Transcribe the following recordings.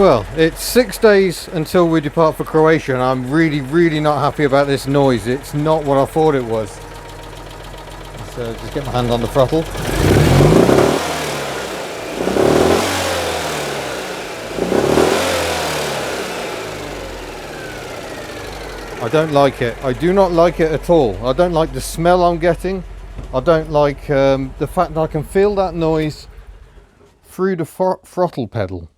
Well, it's 6 days until we depart for Croatia, and I'm really not happy about this noise. It's not what I thought it was. So just get my hand on the throttle. I don't like it. I do not like it at all. I don't like the smell I'm getting. I don't like the fact that I can feel that noise through the throttle pedal.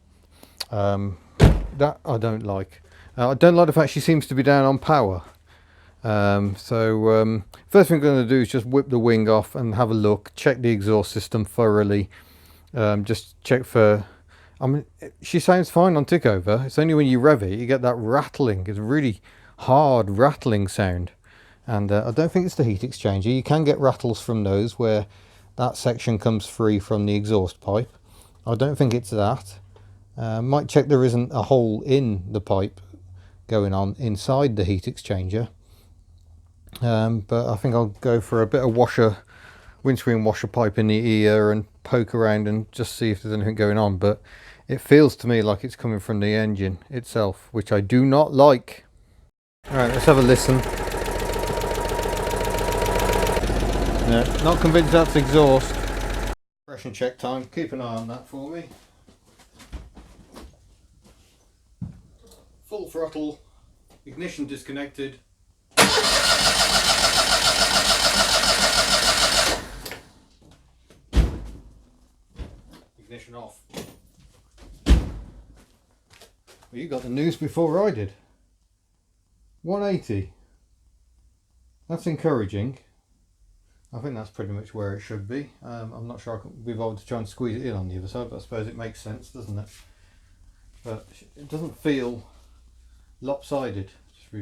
That I don't like. I don't like the fact she seems to be down on power. First thing I'm going to do is just whip the wing off and have a look, check the exhaust system thoroughly. Just check for, I mean, she sounds fine on tick over. It's only when you rev it, you get that rattling. It's a really hard rattling sound. And I don't think it's the heat exchanger. You can get rattles from those where that section comes free from the exhaust pipe. I don't think it's that. Might check there isn't a hole in the pipe going on inside the heat exchanger. But I think I'll go for a bit of windscreen washer pipe in the ear and poke around and just see if there's anything going on. But it feels to me like it's coming from the engine itself, which I do not like. Alright, let's have a listen. No, not convinced that's exhaust. Pressure check time, keep an eye on that for me. Full throttle, ignition disconnected. Ignition off. Well, you got the news before I did. 180. That's encouraging. I think that's pretty much where it should be. I'm not sure I can be bothered to try and squeeze it in on the other side, but I suppose it makes sense, doesn't it? But it doesn't feel lopsided. Just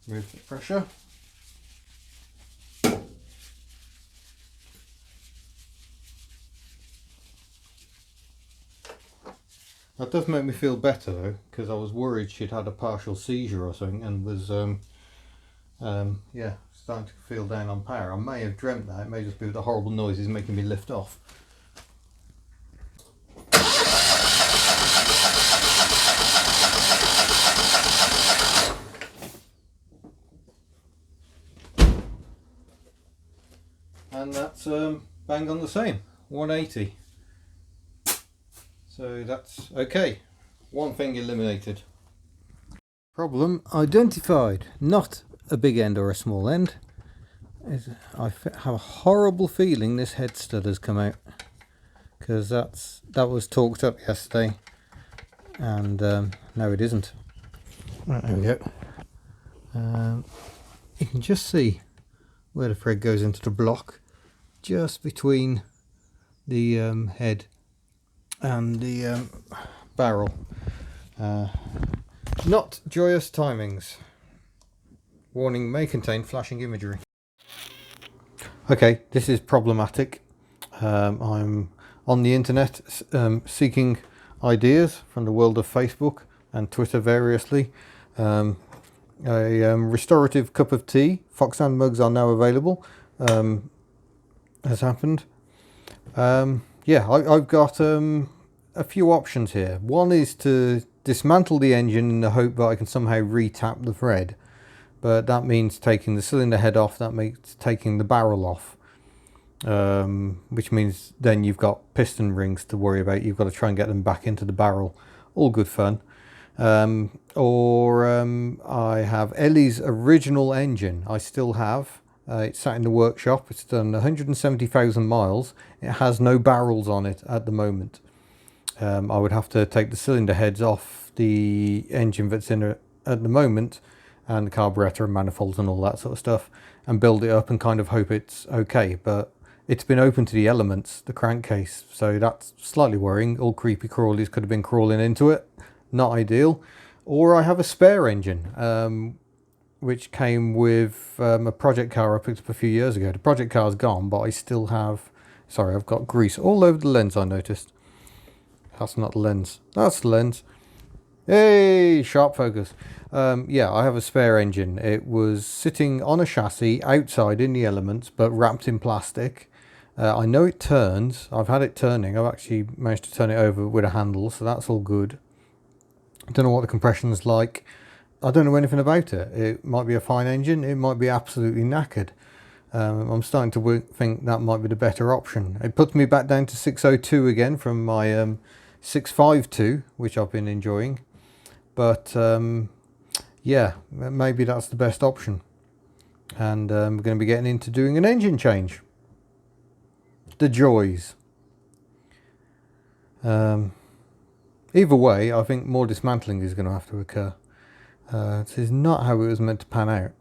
remove the pressure. That does make me feel better though, because I was worried she'd had a partial seizure or something and was yeah, starting to feel down on power. I may have dreamt that. It may just be the horrible noises making me lift off. And that's bang on the same, 180. So that's okay. One thing eliminated. Problem identified. Not a big end or a small end. I have a horrible feeling this head stud has come out, because that was torqued up yesterday, and no, it isn't. Right, there we go. You can just see where the thread goes into the block, just between the head and the barrel. Not joyous timings. Warning may contain flashing imagery. Okay, this is problematic. I'm on the internet seeking ideas from the world of Facebook and Twitter variously. A restorative cup of tea, Foxhand mugs are now available, has happened. Yeah, I've got a few options here. One is to dismantle the engine in the hope that I can somehow re-tap the thread, but that means taking the cylinder head off, that makes taking the barrel off, which means then you've got piston rings to worry about. You've got to try and get them back into the barrel. All good fun. Or I have Ellie's original engine. I still have. It's sat in the workshop. It's done 170,000 miles. It has no barrels on it at the moment. I would have to take the cylinder heads off the engine that's in it at the moment, and the carburetor and manifolds and all that sort of stuff, and build it up and kind of hope it's okay. But it's been open to the elements, the crankcase, so that's slightly worrying. All creepy crawlies could have been crawling into it. Not ideal. Or I have a spare engine, which came with a project car I picked up a few years ago. The project car's gone, but I still have, sorry, I've got grease all over the lens, I noticed. That's not the lens, that's the lens. Hey, sharp focus. Yeah, I have a spare engine. It was sitting on a chassis outside in the elements, but wrapped in plastic. I know it turns. I've had it turning. I've actually managed to turn it over with a handle, so that's all good. I don't know what the compression's like. I don't know anything about it. It might be a fine engine, it might be absolutely knackered. I'm starting to think that might be the better option. It puts me back down to 602 again from my 652, which I've been enjoying. But yeah, maybe that's the best option. And we're going to be getting into doing an engine change. The joys. Either way, I think more dismantling is going to have to occur. This is not how it was meant to pan out.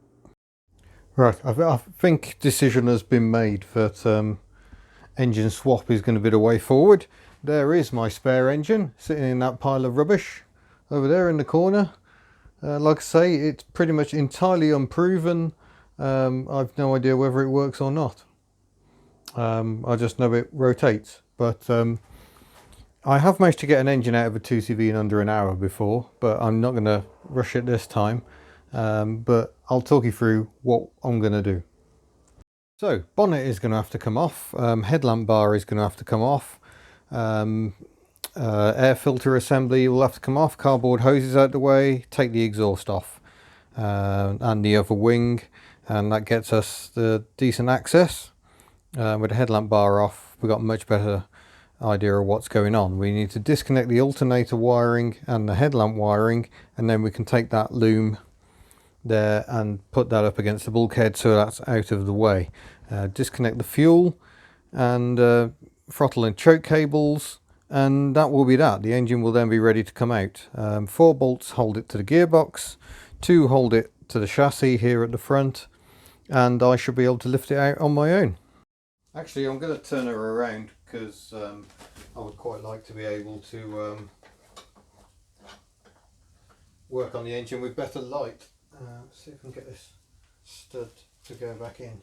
Right, I think decision has been made that engine swap is going to be the way forward. There is my spare engine sitting in that pile of rubbish over there in the corner. Like I say, it's pretty much entirely unproven. I've no idea whether it works or not. I just know it rotates. But I have managed to get an engine out of a 2CV in under an hour before, but I'm not going to rush it this time. But I'll talk you through what I'm going to do. So, bonnet is going to have to come off, headlamp bar is going to have to come off, air filter assembly will have to come off, cardboard hoses out the way, take the exhaust off, and the other wing, and that gets us the decent access. With the headlamp bar off, we've got a much better idea of what's going on. We need to disconnect the alternator wiring and the headlamp wiring, and then we can take that loom there and put that up against the bulkhead so that's out of the way. Disconnect the fuel and throttle and choke cables, and that will be that. The engine will then be ready to come out. 4 bolts hold it to the gearbox, 2 hold it to the chassis here at the front, and I should be able to lift it out on my own. Actually, I'm going to turn her around because I would quite like to be able to work on the engine with better light. See if I can get this stud to go back in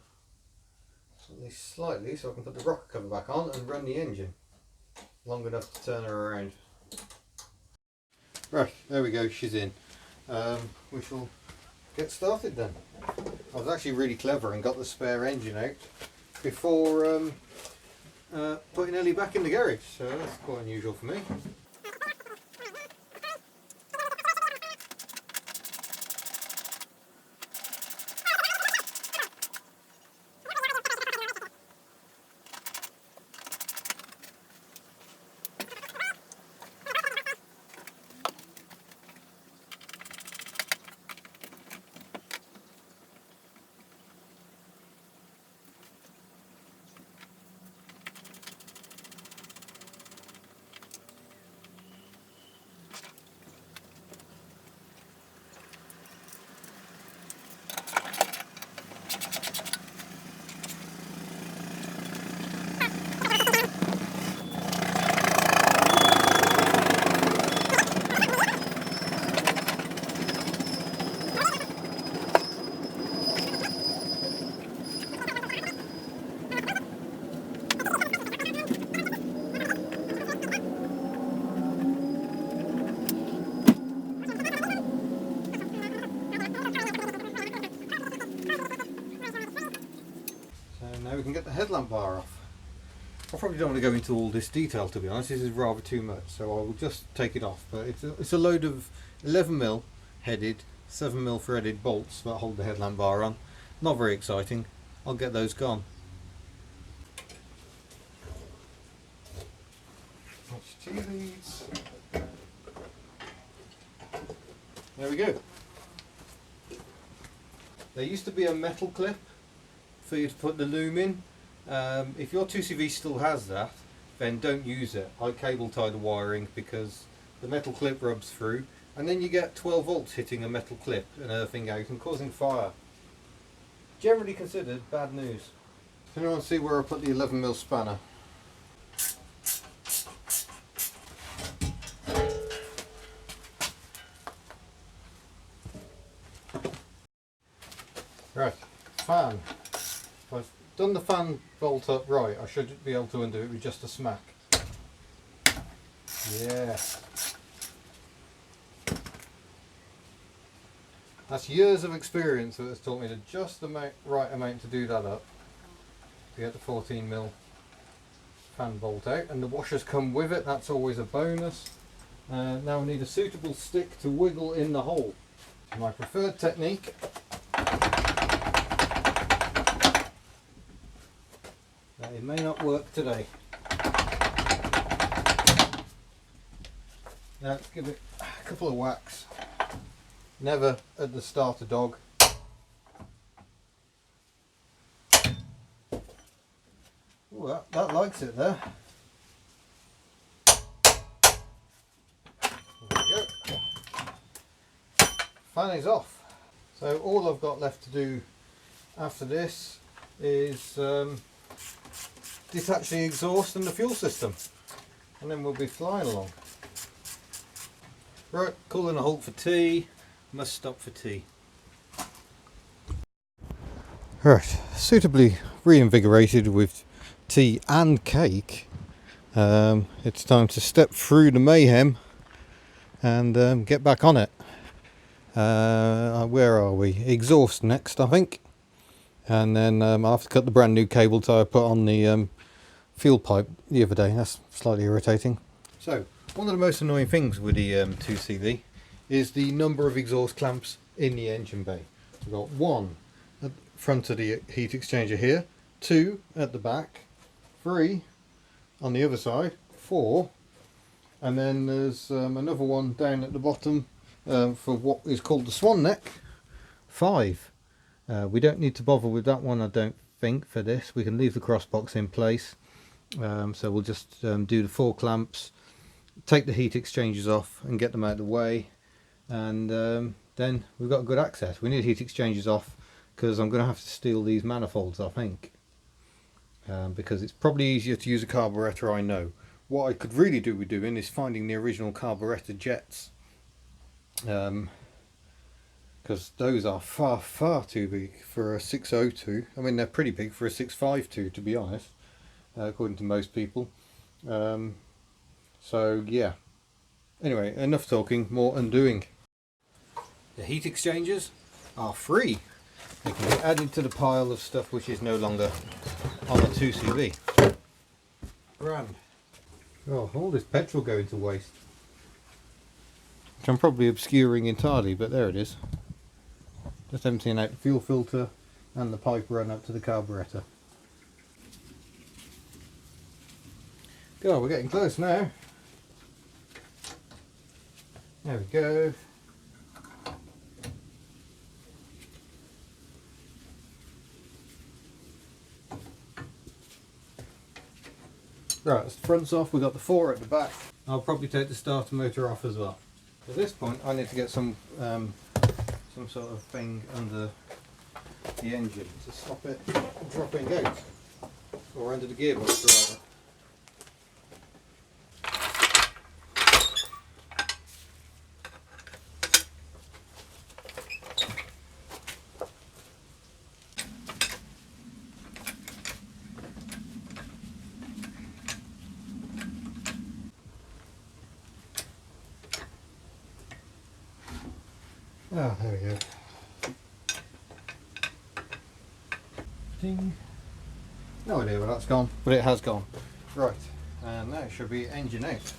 at least slightly, so I can put the rocker cover back on and run the engine long enough to turn her around. Right, there we go, she's in. We shall get started then. I was actually really clever and got the spare engine out before putting Ellie back in the garage, so that's quite unusual for me. Now we can get the headlamp bar off. I probably don't want to go into all this detail, to be honest. This is rather too much, so I will just take it off. But it's a load of 11mm headed, 7mm threaded bolts that hold the headlamp bar on. Not very exciting. I'll get those gone. There we go. There used to be a metal clip for you to put the loom in. If your 2CV still has that, then don't use it. I cable tie the wiring because the metal clip rubs through, and then you get 12 volts hitting a metal clip and earthing out and causing fire. Generally considered bad news. Can anyone see where I put the 11mm spanner? Right, fan. If I've done the fan bolt up right, I should be able to undo it with just a smack. Yeah. That's years of experience that has taught me to just the right amount to do that up. To get the 14mm fan bolt out, and the washers come with it, that's always a bonus. Now we need a suitable stick to wiggle in the hole. My preferred technique it may not work today. Now let's give it a couple of whacks. Never at the start of dog. Ooh, that likes it there. There we go. Fan is off. So all I've got left to do after this is detach the exhaust and the fuel system, and then we'll be flying along. Right, calling a halt for tea. Must stop for tea. Right, suitably reinvigorated with tea and cake. It's time to step through the mayhem and get back on it. Where are we? Exhaust next, I think. And then I'll have to cut the brand new cable tie I put on the fuel pipe the other day. That's slightly irritating. So, one of the most annoying things with the 2CV is the number of exhaust clamps in the engine bay. We've got one at the front of the heat exchanger here, two at the back, three on the other side, four, and then there's another one down at the bottom for what is called the swan neck, five. We don't need to bother with that one, I don't think, for this. We can leave the cross box in place. So we'll just do the four clamps, take the heat exchangers off and get them out of the way, and then we've got good access. We need heat exchangers off because I'm going to have to steal these manifolds, I think, because it's probably easier to use a carburettor, I know. What I could really do with doing is finding the original carburettor jets, because those are far too big for a 602. I mean, they're pretty big for a 652, to be honest, according to most people. So yeah, anyway, enough talking, more undoing. The heat exchangers are free. They can be added to the pile of stuff which is no longer on the 2CV. Grand. Oh, all this petrol going to waste, which I'm probably obscuring entirely, but there it is. Just emptying out the fuel filter and the pipe run up to the carburettor. God, we're getting close now. There we go. Right, as the front's off, we've got the four at the back. I'll probably take the starter motor off as well. At this point, I need to get some sort of thing under the engine to stop it dropping out, or under the gearbox rather. Oh, there we go. Ding. No idea where that's gone, but it has gone. Right, and now it should be engine out.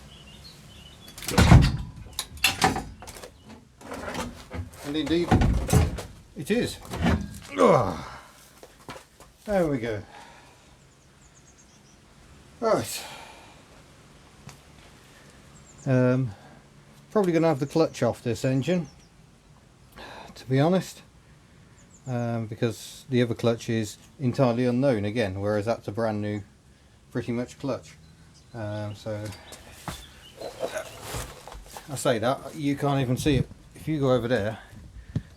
And indeed, it is. Ugh. There we go. Right. Probably going to have the clutch off this engine, to be honest, because the other clutch is entirely unknown again, whereas that's a brand new pretty much clutch. So I say that, you can't even see it. If you go over there,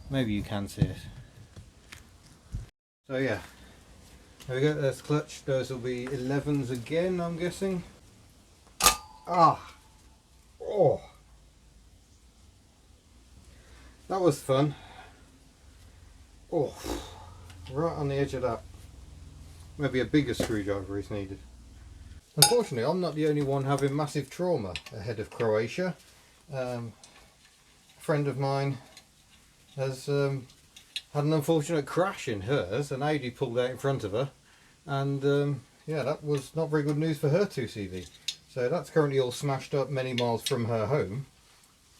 maybe you can see it. So yeah, there we go, there's the clutch. Those will be 11s again, I'm guessing. Ah, oh, that was fun. Oh, right on the edge of that. Maybe a bigger screwdriver is needed. Unfortunately, I'm not the only one having massive trauma ahead of Croatia. A friend of mine has had an unfortunate crash in hers. An Audi pulled out in front of her, and yeah, that was not very good news for her 2CV. So that's currently all smashed up many miles from her home,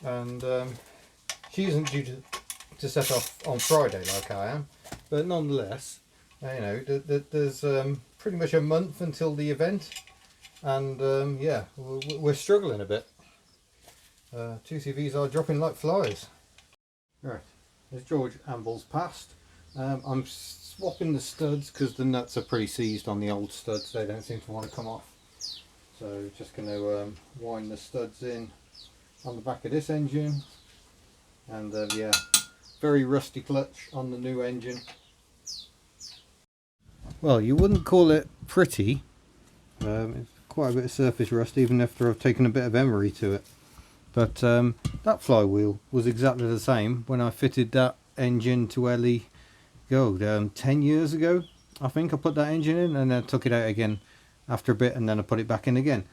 and she isn't due to set off on Friday like I am, but nonetheless, you know, there's pretty much a month until the event, and yeah, we're struggling a bit. 2CVs are dropping like flies. Right, as George ambles past, I'm swapping the studs because the nuts are pretty seized on the old studs. They don't seem to want to come off. So just going to wind the studs in on the back of this engine, and yeah, very rusty clutch on the new engine. Well, you wouldn't call it pretty. It's quite a bit of surface rust even after I've taken a bit of emery to it. But that flywheel was exactly the same when I fitted that engine to Ellie 10 years ago. I think I put that engine in and then took it out again after a bit, and then I put it back in again.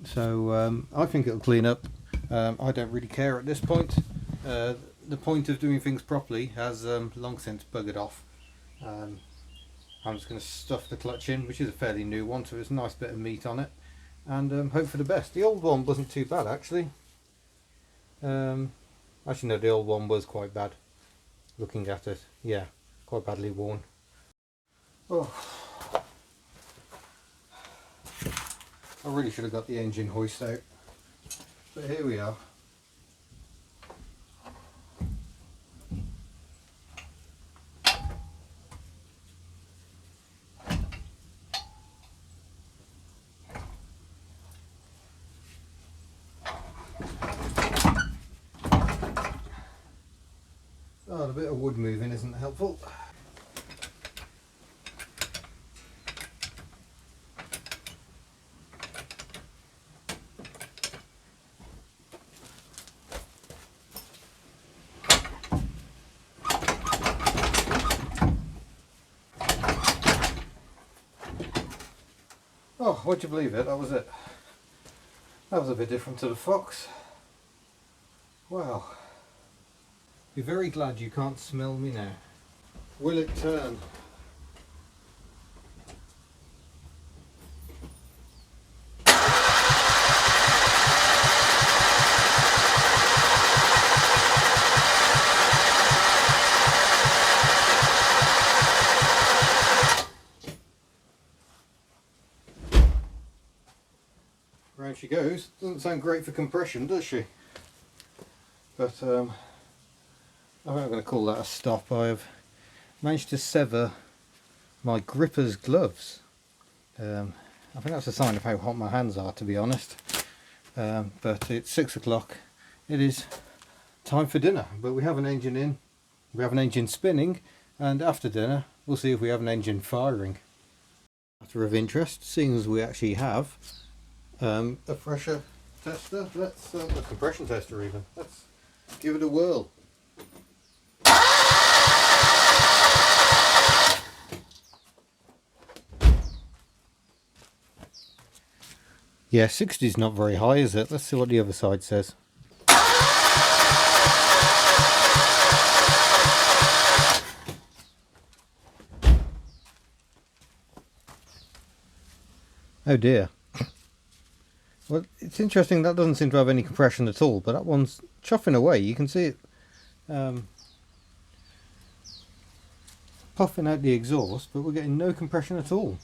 So I think it'll clean up. I don't really care at this point. The point of doing things properly has long since buggered off. I'm just going to stuff the clutch in, which is a fairly new one, so there's a nice bit of meat on it, and hope for the best. The old one wasn't too bad actually. Actually no, the old one was quite bad. Looking at it, yeah, quite badly worn. Oh, I really should have got the engine hoist out, but here we are. Oh, a bit of wood moving isn't helpful. Oh, would you believe it? That was it. That was a bit different to the Fox. Wow. Be very glad you can't smell me now. Will it turn? Round she goes. Doesn't sound great for compression, does she? But I think I'm going to call that a stop. I've managed to sever my gripper's gloves. I think that's a sign of how hot my hands are, to be honest. But it's 6 o'clock. It is time for dinner, but we have an engine in, we have an engine spinning, and after dinner we'll see if we have an engine firing. Matter of interest, seeing as we actually have a pressure tester, let's a compression tester even, let's give it a whirl. Yeah, 60 is not very high, is it? Let's see what the other side says. Oh dear. Well, it's interesting, that doesn't seem to have any compression at all, but that one's chuffing away. You can see it puffing out the exhaust, but we're getting no compression at all.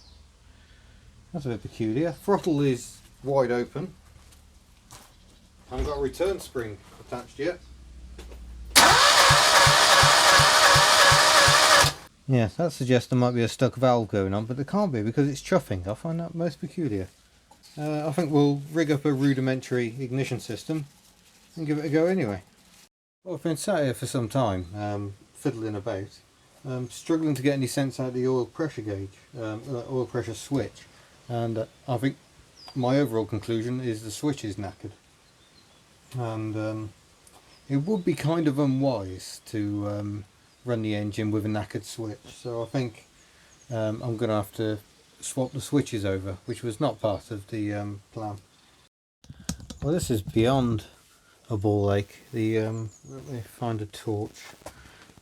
That's a bit peculiar. Throttle is wide open. I haven't got a return spring attached yet. Yeah, that suggests there might be a stuck valve going on, but there can't be because it's chuffing. I find that most peculiar. I think we'll rig up a rudimentary ignition system and give it a go anyway. Well, I've been sat here for some time, fiddling about, struggling to get any sense out of the oil pressure gauge, oil pressure switch, and I think my overall conclusion is the switch is knackered, and it would be kind of unwise to run the engine with a knackered switch, so I think I'm going to have to swap the switches over, which was not part of the plan. Well, this is beyond a ball ache. Let me find a torch,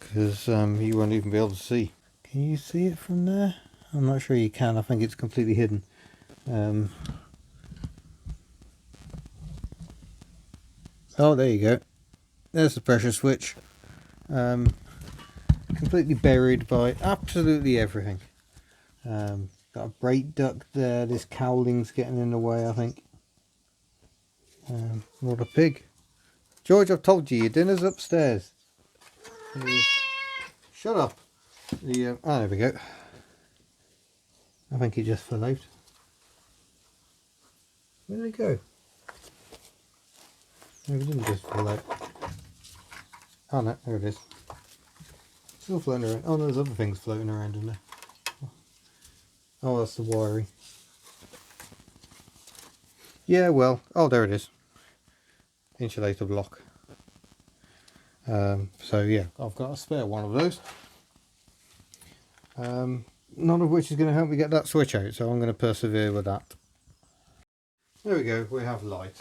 because you won't even be able to see. Can you see it from there? I'm not sure you can. I think it's completely hidden. Oh, there you go. There's the pressure switch. Completely buried by absolutely everything. Got a brake duct there. This cowling's getting in the way, I think. What a pig. George, I've told you, your dinner's upstairs. Shut up. There we go. I think it just fell out. Where did it go? No, it didn't just fall out. Oh no, there it is. Still floating around. Oh no, there's other things floating around in there. Oh, that's the wiring. Yeah, well, oh there it is. Insulator block. So yeah, I've got a spare one of those. None of which is going to help me get that switch out, so I'm going to persevere with that. There we go, we have light.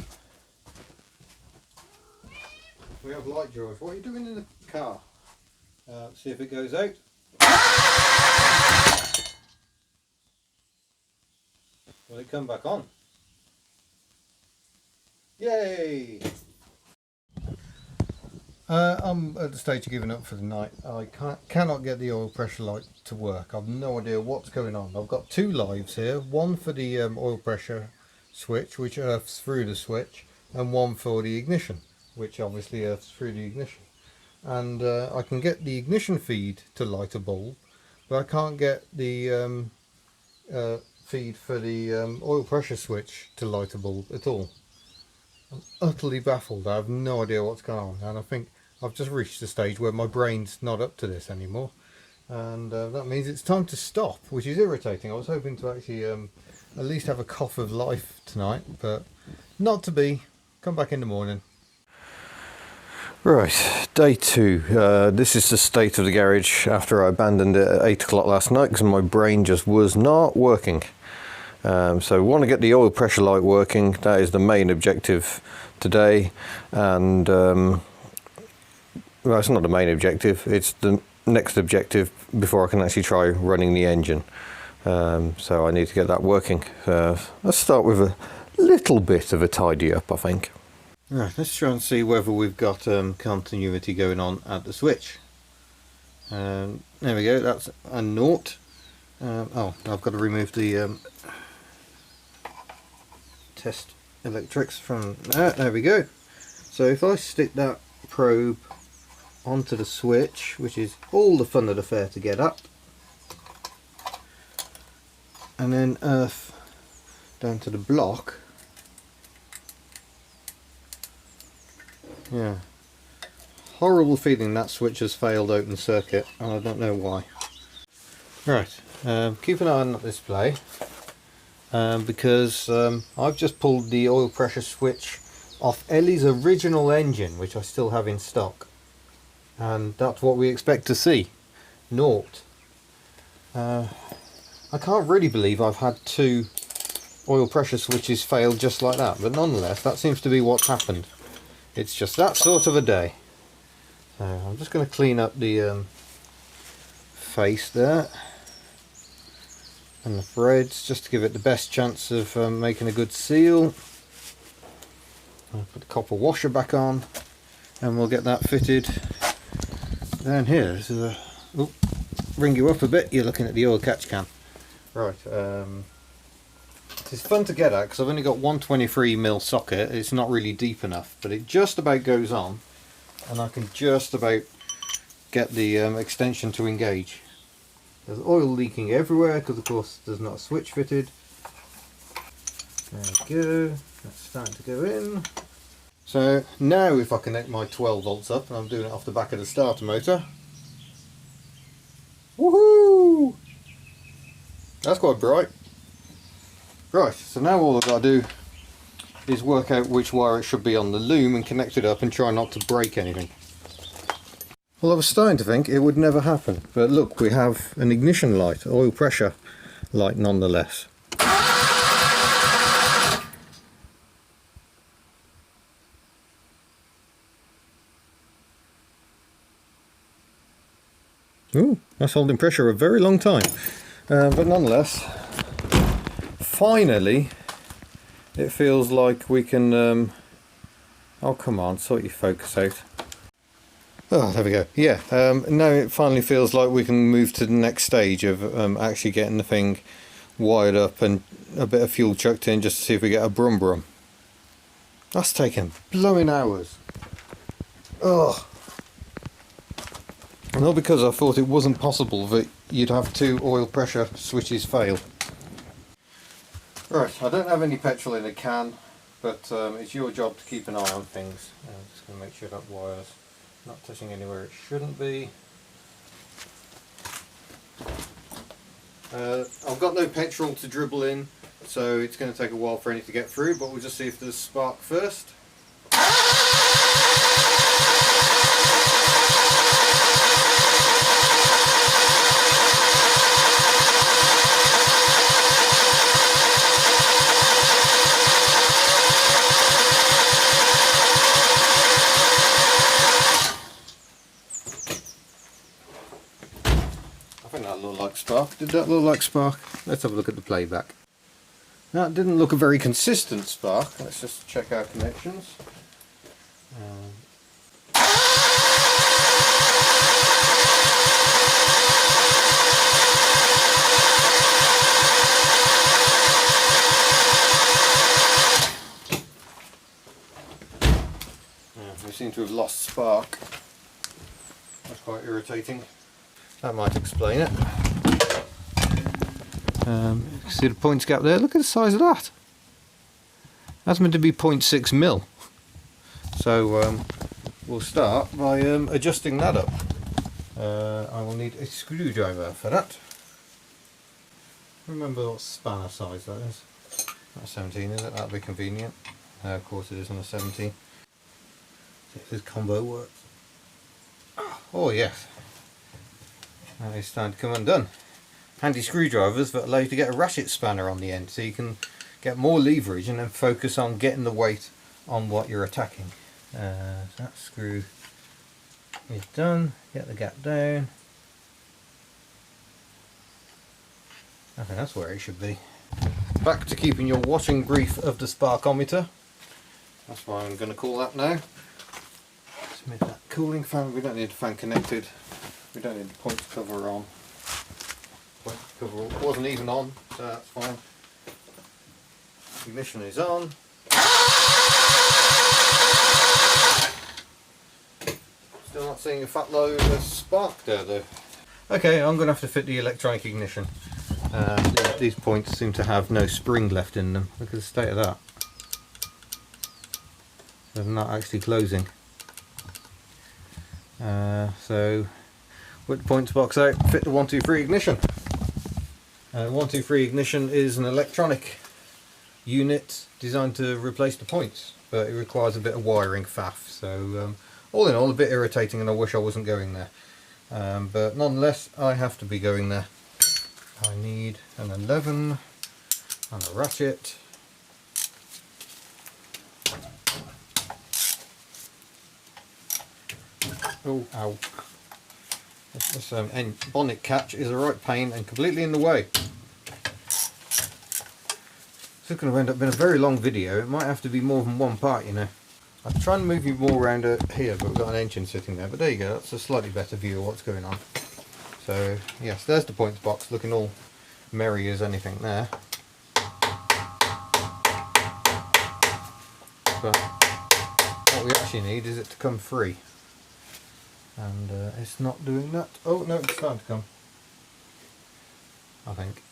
We have light, George. What are you doing in the car? See if it goes out. Will it come back on? Yay! I'm at the stage of giving up for the night. I cannot get the oil pressure light to work. I've no idea what's going on. I've got two lives here. One for the oil pressure switch, which earths through the switch, and one for the ignition, which obviously earths through the ignition. And I can get the ignition feed to light a bulb, but I can't get the feed for the oil pressure switch to light a bulb at all. I'm utterly baffled. I have no idea what's going on, and I think I've just reached the stage where my brain's not up to this anymore, and that means it's time to stop, which is irritating. I was hoping to actually at least have a cough of life tonight, but not to be. Come back in the morning. Right, day 2. This is the state of the garage after I abandoned it at 8 o'clock last night because my brain just was not working. So we want to get the oil pressure light working. That is the main objective today, and well, it's not the main objective, it's the next objective before I can actually try running the engine. So I need to get that working. Let's start with a little bit of a tidy up, I think. Right, let's try and see whether we've got continuity going on at the switch. There we go, that's a naught. Oh, I've got to remove the test electrics from that. There we go. So if I stick that probe onto the switch, which is all the fun of the fair to get up, and then earth down to the block. Yeah, horrible feeling that switch has failed open circuit, and I don't know why. Right, keep an eye on that display. Because I've just pulled the oil pressure switch off Ellie's original engine, which I still have in stock, and that's what we expect to see. Naught. I can't really believe I've had 2 oil pressure switches fail just like that, but nonetheless that seems to be what's happened. It's just that sort of a day. So I'm just going to clean up the face there and the threads, just to give it the best chance of making a good seal. I'll put the copper washer back on, and we'll get that fitted down here. This is a, oh, bring you up a bit, you're looking at the oil catch can. Right, it's fun to get at because I've only got 123mm socket. It's not really deep enough, but it just about goes on, and I can just about get the extension to engage. There's oil leaking everywhere because of course there's not a switch fitted. There we go, that's starting to go in. So now if I connect my 12 volts up, and I'm doing it off the back of the starter motor. Woohoo! That's quite bright. Right, so now all I've got to do is work out which wire it should be on the loom and connect it up and try not to break anything. Well, I was starting to think it would never happen, but look, we have an ignition light, oil pressure light nonetheless. Ooh, that's holding pressure a very long time, but nonetheless, finally it feels like we can Oh, come on, sort your focus out. Oh, there we go. Yeah, now it finally feels like we can move to the next stage of actually getting the thing wired up and a bit of fuel chucked in just to see if we get a brum brum. That's taken blowing hours. Ugh. And all because I thought it wasn't possible that you'd have 2 oil pressure switches fail. Right, I don't have any petrol in a can, but it's your job to keep an eye on things. I'm just going to make sure that wire's not touching anywhere it shouldn't be. I've got no petrol to dribble in, so it's going to take a while for any to get through, but we'll just see if there's spark first. I think that looked like spark. Did that look like spark? Let's have a look at the playback. That didn't look a very consistent spark. Let's just check our connections. We seem to have lost spark. That's quite irritating. That might explain it. See the points gap there? Look at the size of that. That's meant to be 0.6 mil. So we'll start by adjusting that up. I will need a screwdriver for that. Remember what spanner size that is. That's 17, is it? That'll be convenient. Of course it is on a 17. See if this combo works. Oh yes. That is starting to come undone. Handy screwdrivers that allow you to get a ratchet spanner on the end, so you can get more leverage and then focus on getting the weight on what you're attacking. That screw is done. Get the gap down. I think that's where it should be. Back to keeping your watching brief of the sparkometer. That's why I'm going to call that now. Let's make that cooling fan. We don't need the fan connected. We don't need the points cover on. Points cover wasn't even on, so that's fine. Ignition is on. Still not seeing a fat load of spark there though. Okay, I'm going to have to fit the electronic ignition. These points seem to have no spring left in them. Look at the state of that. They're not actually closing. So with the points box out, fit the 123 ignition. 123 ignition is an electronic unit designed to replace the points, but it requires a bit of wiring faff. So all in all, a bit irritating, and I wish I wasn't going there. But nonetheless, I have to be going there. I need an 11 and a ratchet. Oh, ow. This bonnet catch is a right pain and completely in the way. This is going to end up being a very long video. It might have to be more than one part, you know. I'm trying to move you more around here, but we've got an engine sitting there. But there you go, that's a slightly better view of what's going on. So, yes, there's the points box, looking all merry as anything there. But what we actually need is it to come free. And it's not doing that. Oh no, it's starting to come, I think.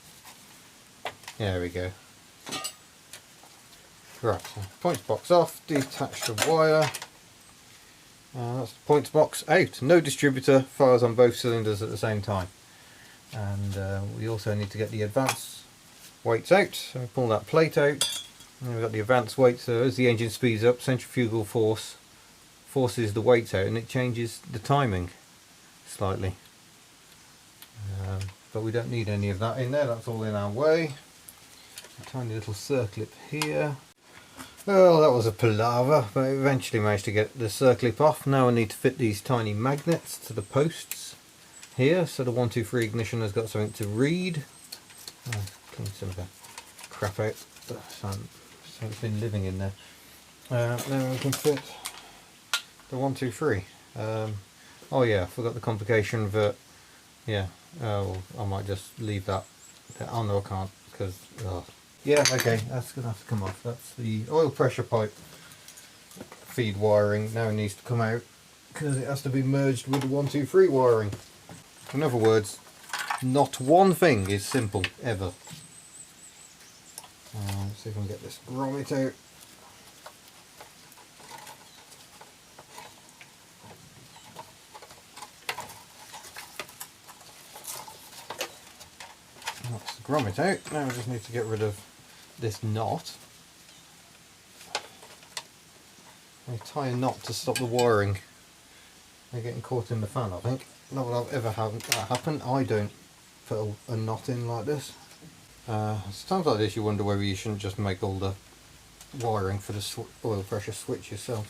Yeah, there we go. Right, so points box off, detach the wire. That's the points box out. No distributor, fires on both cylinders at the same time. And we also need to get the advance weights out. So we pull that plate out. And we've got the advance weight, so as the engine speeds up, centrifugal force forces the weight out and it changes the timing slightly. But we don't need any of that in there, that's all in our way. A tiny little circlip here. Well, that was a palaver, but I eventually managed to get the circlip off. Now I need to fit these tiny magnets to the posts here, so the 123 ignition has got something to read. Clean some of the crap out, but it's been living in there. Then we can fit the 123. Oh yeah, I forgot the complication that, yeah, well, I might just leave that. Oh no, I can't, because, yeah, okay, that's going to have to come off. That's the oil pressure pipe feed wiring. Now it needs to come out because it has to be merged with the 123 wiring. In other words, not one thing is simple, ever. Let's see if I can get this grommet out. That's the grommet out. Now I just need to get rid of this knot. I tie a knot to stop the wiring. They're getting caught in the fan, I think. Not that I've ever had that happen. I don't put a knot in like this. It's times like this you wonder whether you shouldn't just make all the wiring for the oil pressure switch yourself.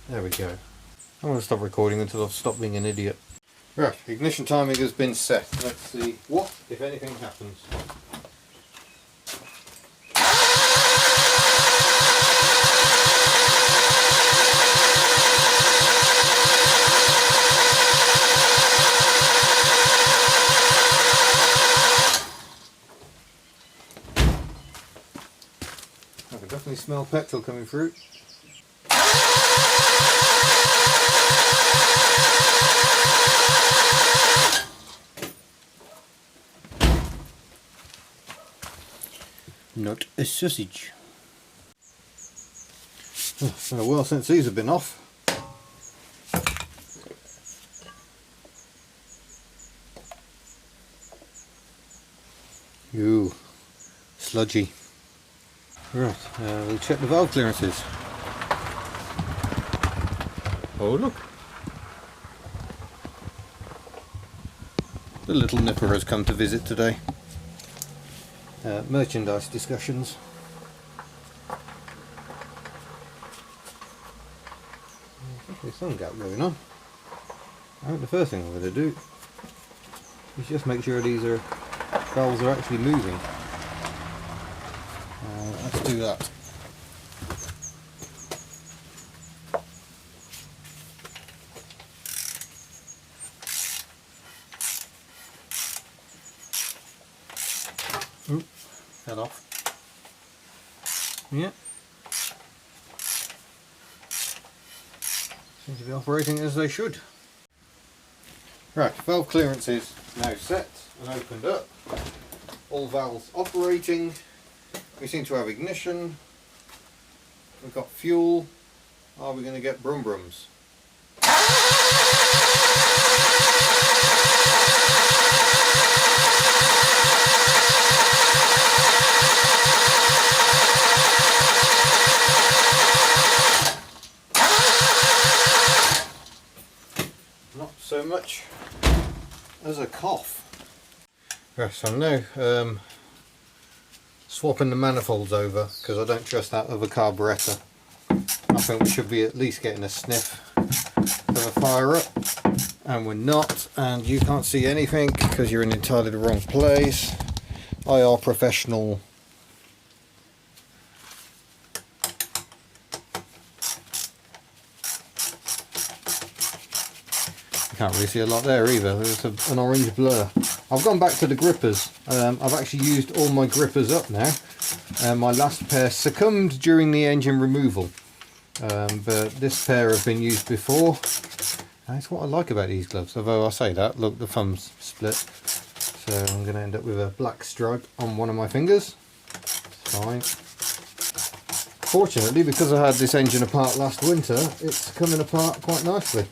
There we go. I'm going to stop recording until I've stopped being an idiot. Right, ignition timing has been set. Let's see what, if anything, happens. I can definitely smell petrol coming through. Not a sausage. It's been a while since these have been off. Ooh, sludgy. Right, we'll check the valve clearances. Oh look! The little nipper has come to visit today. Merchandise discussions. There's some gap going on. I think the first thing I'm going to do is just make sure these valves are actually moving. Let's do that. Oop, fell off. Yeah. Seem to be operating as they should. Right, valve clearance is now set and opened up. All valves operating. We seem to have ignition. We've got fuel. Are we going to get brum brums? Not so much as a cough. Right, so I'm now swapping the manifolds over because I don't trust that other carburettor. I think we should be at least getting a sniff of a fire up, and we're not, and you can't see anything because you're in entirely the wrong place. IR professional. Can't really see a lot there either. There's an orange blur. I've gone back to the grippers. I've actually used all my grippers up now. My last pair succumbed during the engine removal, but this pair have been used before. That's what I like about these gloves. Although I say that, look, the thumb's split, so I'm going to end up with a black stripe on one of my fingers. It's fine. Fortunately, because I had this engine apart last winter, it's coming apart quite nicely.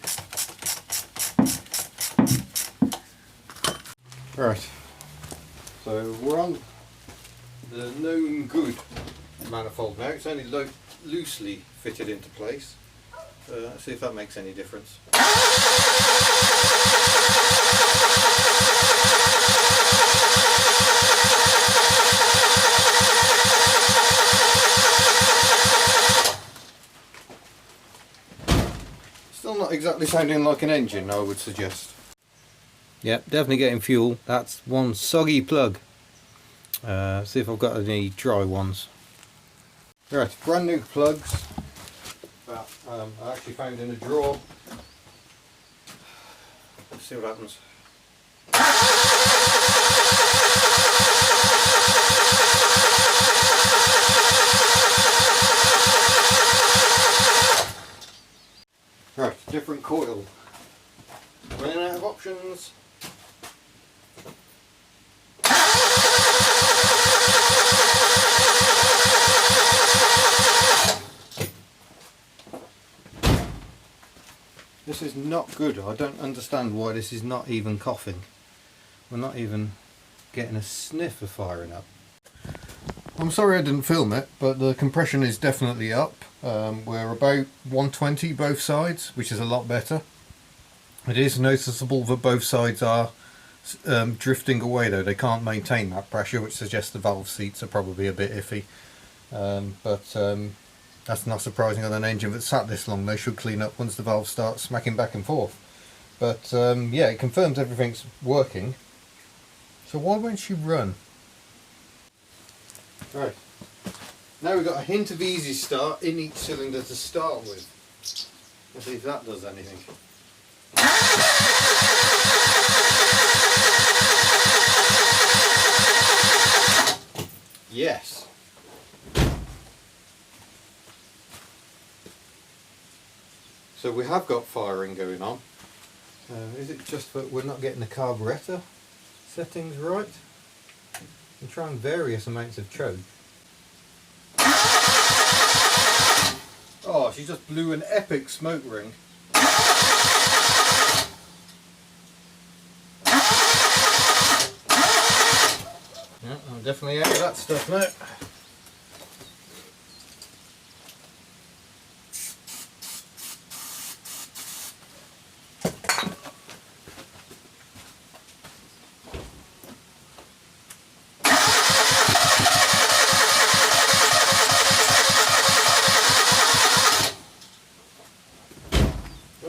Right, so we're on the known good manifold now. It's only loosely fitted into place. Let's see if that makes any difference. Still not exactly sounding like an engine, I would suggest. Yep, definitely getting fuel. That's one soggy plug. See if I've got any dry ones. Right, brand new plugs that I actually found in a drawer. Let's see what happens. Right, different coil. Running out of options. This is not good. I don't understand why this is not even coughing. We're not even getting a sniff of firing up. I'm sorry I didn't film it, but the compression is definitely up. We're about 120 both sides, which is a lot better. It is noticeable that both sides are drifting away though. They can't maintain that pressure, which suggests the valve seats are probably a bit iffy. That's not surprising on an engine that's sat this long. They should clean up once the valves start smacking back and forth. But yeah, it confirms everything's working. So why won't she run? Right, now we've got a hint of easy start in each cylinder to start with. Let's see if that does anything. Yes. So we have got firing going on. Is it just that we're not getting the carburettor settings right? I'm trying various amounts of choke. Oh, she just blew an epic smoke ring. Yeah, I'm definitely out of that stuff now.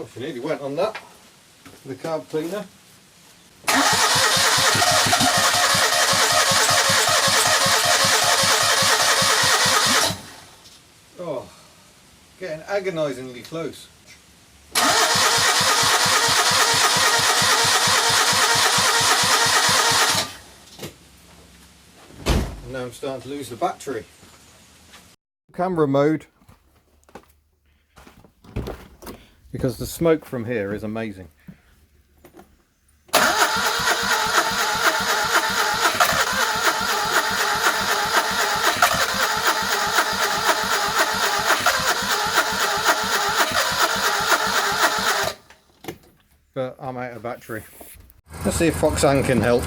Oh, she nearly went on that, the carb cleaner. Oh, getting agonisingly close. And now I'm starting to lose the battery. Camera mode. Because the smoke from here is amazing. But I'm out of battery. Let's see if Foxanne can help.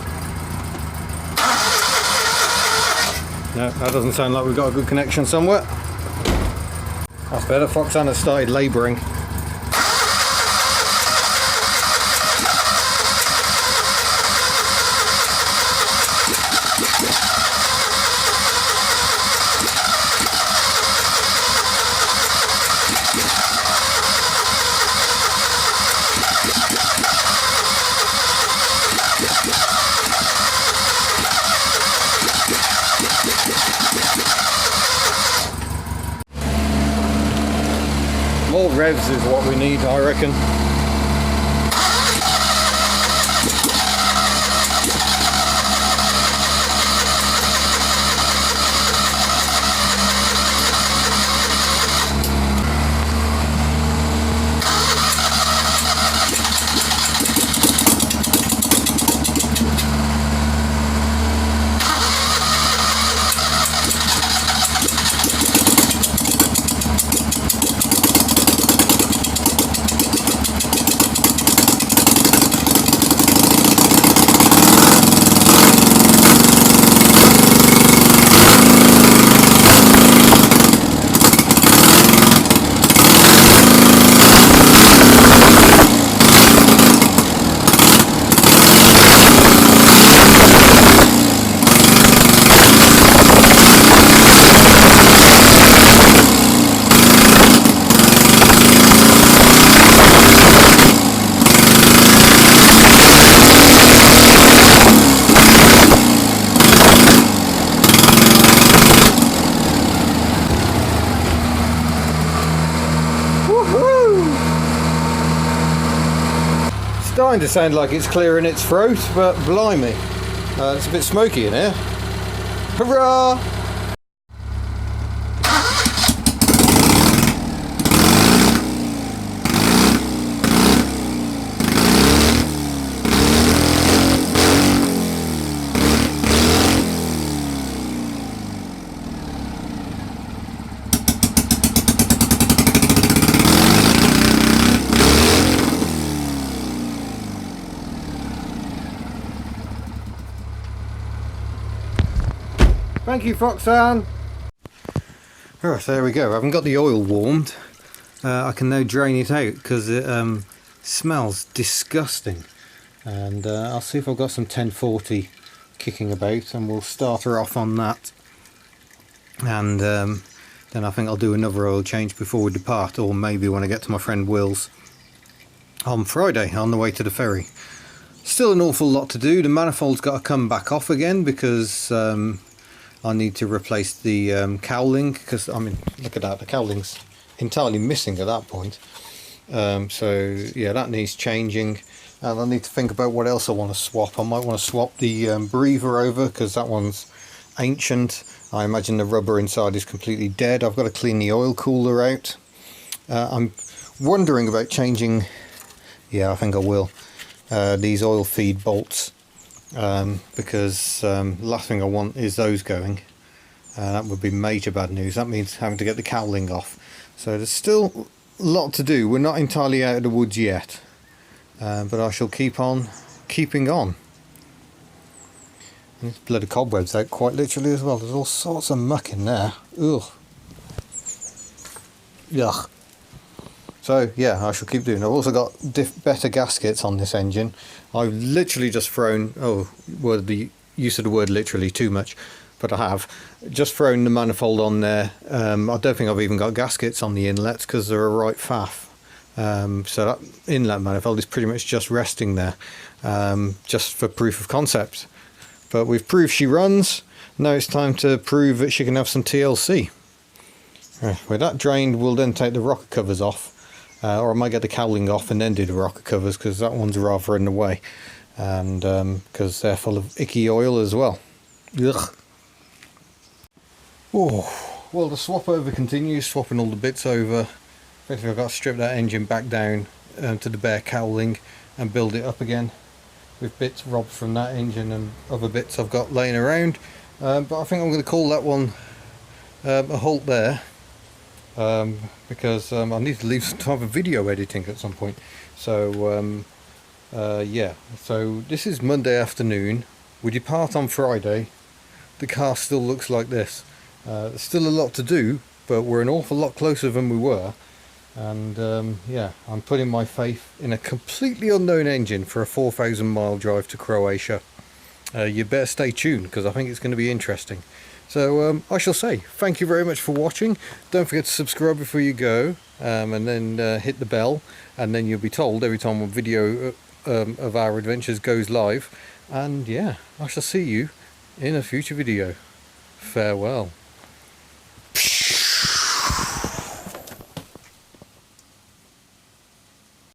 No, that doesn't sound like we've got a good connection somewhere. That's better. Foxanne has started labouring. More revs is what we need, I reckon. kind of sounds like it's clearing its throat, but blimey, it's a bit smoky in here. Hurrah! Thank you, Foxanne. Right, there we go. I haven't got the oil warmed. I can now drain it out because it smells disgusting. And I'll see if I've got some 1040 kicking about, and we'll start her off on that. And then I think I'll do another oil change before we depart, or maybe when I get to my friend Will's on Friday on the way to the ferry. Still an awful lot to do. The manifold's got to come back off again because I need to replace the cowling, because I mean, look at that, the cowling's entirely missing at that point. So yeah, that needs changing, and I need to think about what else I want to swap. I might want to swap the breather over because that one's ancient. I imagine the rubber inside is completely dead. I've got to clean the oil cooler out. I'm wondering about changing, yeah, I think I will, these oil feed bolts. Because last thing I want is those going. That would be major bad news. That means having to get the cowling off. So there's still a lot to do. We're not entirely out of the woods yet, but I shall keep on keeping on. And there's bloody cobwebs out quite literally as well. There's all sorts of muck in there. Ugh. Yuck. So yeah, I shall keep doing. I've also got better gaskets on this engine. I've literally just thrown, the use of the word literally too much, but I have just thrown the manifold on there. I don't think I've even got gaskets on the inlets because they're a right faff. So that inlet manifold is pretty much just resting there, just for proof of concept. But we've proved she runs. Now it's time to prove that she can have some TLC. With that drained, we'll then take the rocker covers off. Or I might get the cowling off and then do the rocker covers, because that one's rather in the way, and because they're full of icky oil as well. Ugh. Oh, well, the swap over continues, swapping all the bits over. Basically I've got to strip that engine back down to the bare cowling and build it up again with bits robbed from that engine and other bits I've got laying around. But I think I'm going to call that one a halt there. Because I need to leave some time for video editing at some point. So yeah, so this is Monday afternoon. We depart on Friday. The car still looks like this. There's still a lot to do, but we're an awful lot closer than we were. And yeah, I'm putting my faith in a completely unknown engine for a 4,000 mile drive to Croatia. You better stay tuned because I think it's going to be interesting. So I shall say thank you very much for watching. Don't forget to subscribe before you go, and then hit the bell, and then you'll be told every time a video of our adventures goes live. And yeah, I shall see you in a future video. Farewell.